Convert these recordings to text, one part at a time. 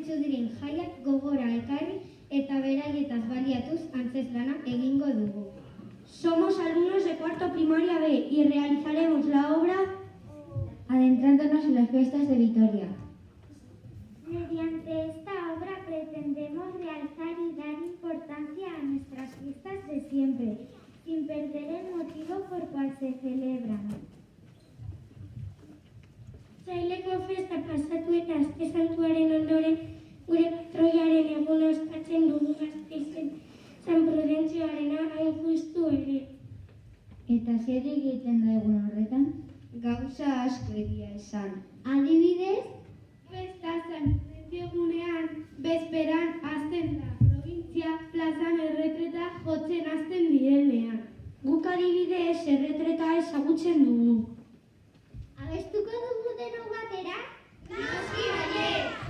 garrantzitsu diren jaiak gogora ekarri eta beraietaz baliatuz antzezlana egingo dugu. Somos alumnos de cuarto primaria B y realizaremos la obra adentrándonos en las fiestas de Vitoria. Mediante esta obra pretendemos realzar y dar importancia a nuestras fiestas de siempre, sin perder el motivo por cual se celebran. Zaileko festa pasatu eta aste santuaren ondoren gure patroiaren eguna ospatzen dugu Gasteizen, San Prudentzioarena hain justu ere. Eta zer egiten da egun horretan? Gauza asko egia esan. Adibidez, Festa San Prudentzio egunean, bezperan hasten da provintzia plazan erretreta jotzen hasten direnean. Guk adibidez erretreta ezagutzen dugu. Abestuko dugu denok batera? Noski baietz!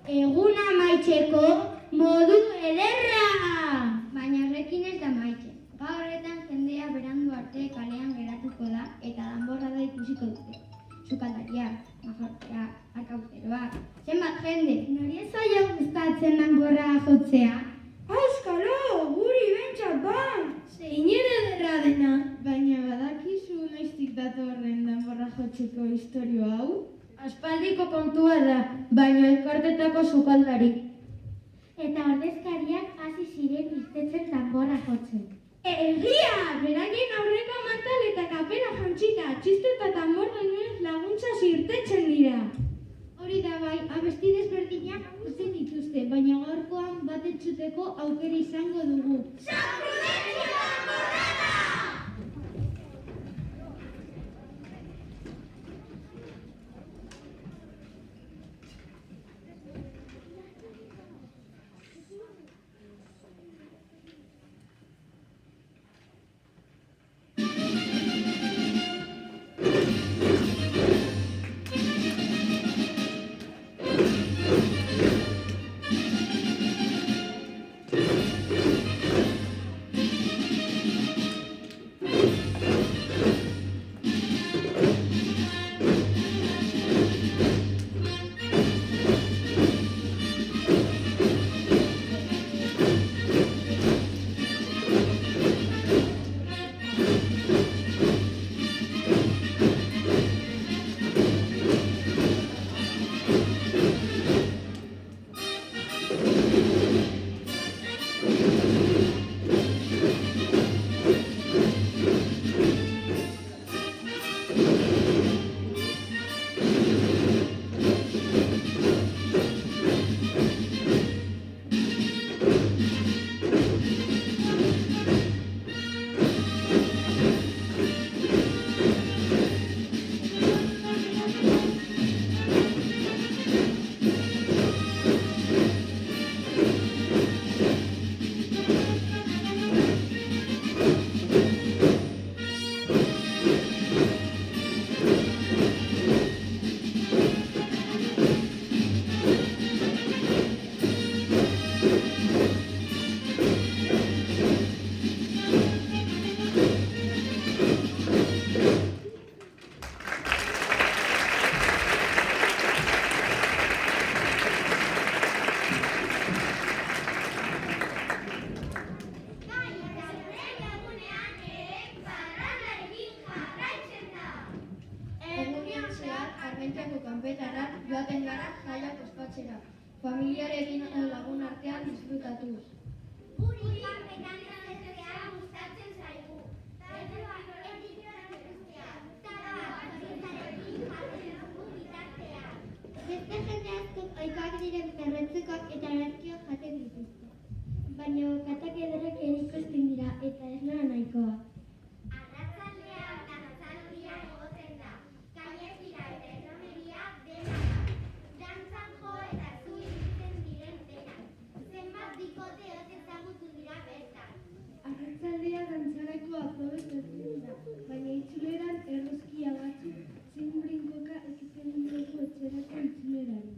Eguna amaitzeko modu ederra! baina horrekin ez da amaitzen. Gaur horretan jendea berandu arte kalean geratuko da eta danborra da ikusiko dute. Sukaldariak, majorteak, arkauteroak, zenbat jende. Nori ez zaila gustatzen danborra jotzea? Auskalo, guri bentsat bai! Zein ederra dena! Baina badakizu noiztik datorren danborra jotzeko istorio hau? Aspaldiko kontua da, baina elkartetako sukaldari. Eta ordezkariak hasi ziren irtetzen danborra jotzen. Egia! Beraien aurreko mantal eta kapera jantzita, txistu eta tambor denez laguntza zirtetzen dira. Hori da bai, abesti desberdinak uzten dituzte, baina gaurkoan bat entzuteko aukera izango dugu. San Prudentzio danborrada! kanpetara joaten gara jaiak ospatzera. Familiarekin edo lagun artean disfrutatuz. Guri kanpetan ezagutzea gustatzen zaigu. Beste jende askok ohikoak diren perretzekoak eta arazkiak jaten dituzte. Baina bokatak ederrak ere ikusten dira eta ez nola nahikoa. Arratsaldean dantzaldia egoten da. Gainezira eta erromeria dena da. Dantzan jo eta zu ibiltzen diren denak. Zenbat bikote ez ezagutu dira bertan. Arratzaldea dantzarako aprobetzatzen dira, baina itzuleran erroskia batzuk zein brinkoka ekiten dugu etxerako itzulerari.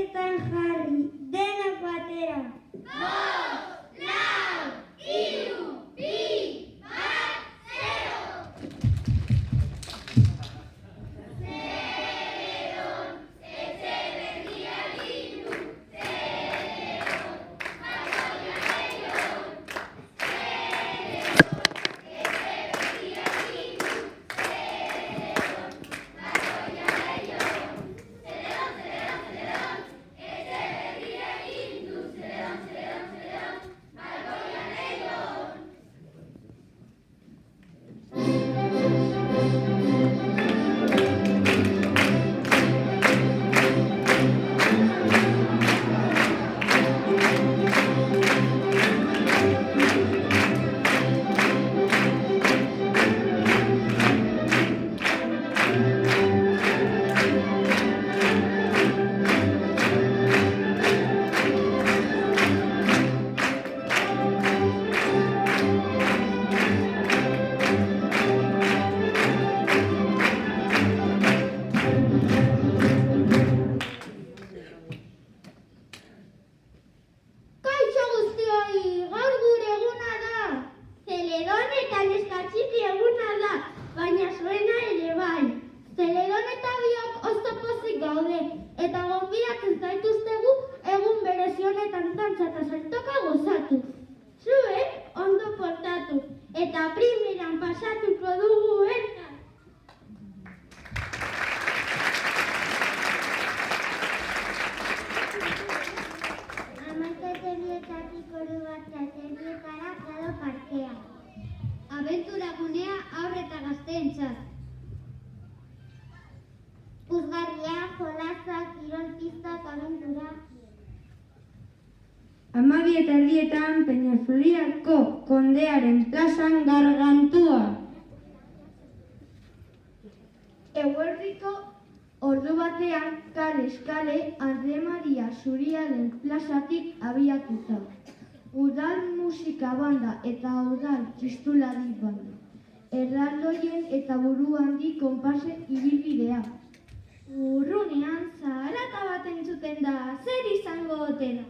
Orkeestan jarri, denak batera. Kaixo guztioi, gaur gure eguna da. Zeledon eta neskatxiki eguna da, baina zuena ere bai. Zeledon eta biok oso pozik gaude, eta gonbidatzen zaituztegu egun berezi honetan dantza eta saltoka gozatu. Zuek ondo portatu, eta primeran pasatuko dugu eta. Amaikategietatik oru bat txaterrietara Prado parkea. Abentura gunea haur eta gazteentzat. Puzgarria, jolazak, kirol pistak, abentura. 12:30 Peñafloriako kondearen plazan gargantua. Eguerdiko ordu batean kale Andre Maria Zuriaren plazatik abiatuta. Udal musika banda eta udal txistulari banda. Erraldoien eta buru handi konparsen ibilbidea. Urrunean zaharata bat entzuten da, zer izango ote da?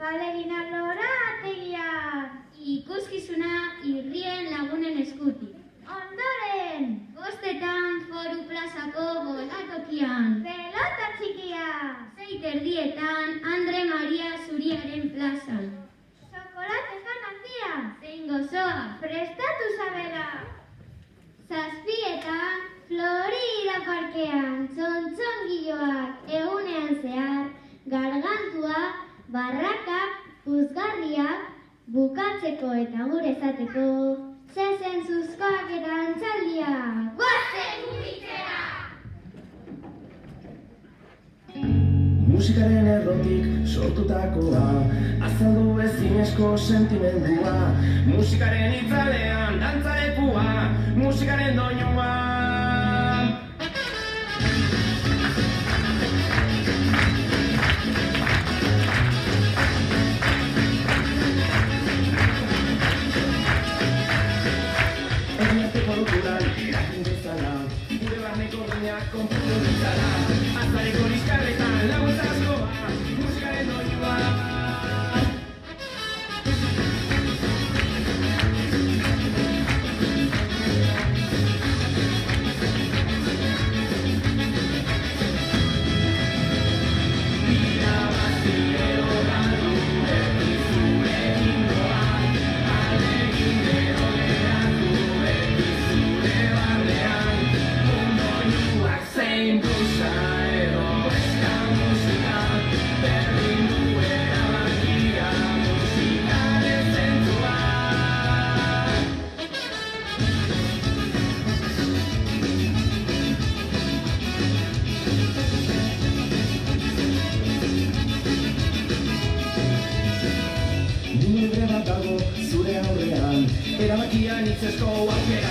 Balerina lorategia. Ikuskizuna irrien lagunen eskutik. Ondoren. Bostetan Foru Plazako bolatokian. Pelota txikia. 6:30 Andre Maria Zuriaren plazan. Chocolate jan handia. Zein gozoa. Prestatu zabela. 7:00 Florida parkean. Txontxongiloak egunean zehar. Gargantua, barrakak, puzgarriak, bukatzeko eta gure esateko. Zezen zuzkoak eta antzaldia. Goazen gubitzera! Musikaren errotik sortutakoa, azaldu ezinezko sentimendua. Musikaren itzalean dantzalekua, musikaren doinua. Egiateko loturan erakin bezala, gure barneko gineak konputu bezala. Azaleko liskarretan laguntza askoa, musikaren doinua. Zein duza edo eska musika, berdin duera bakia, musikaren zentzua. Libre bat dago zure aurrean, erabakian itzesko aukera.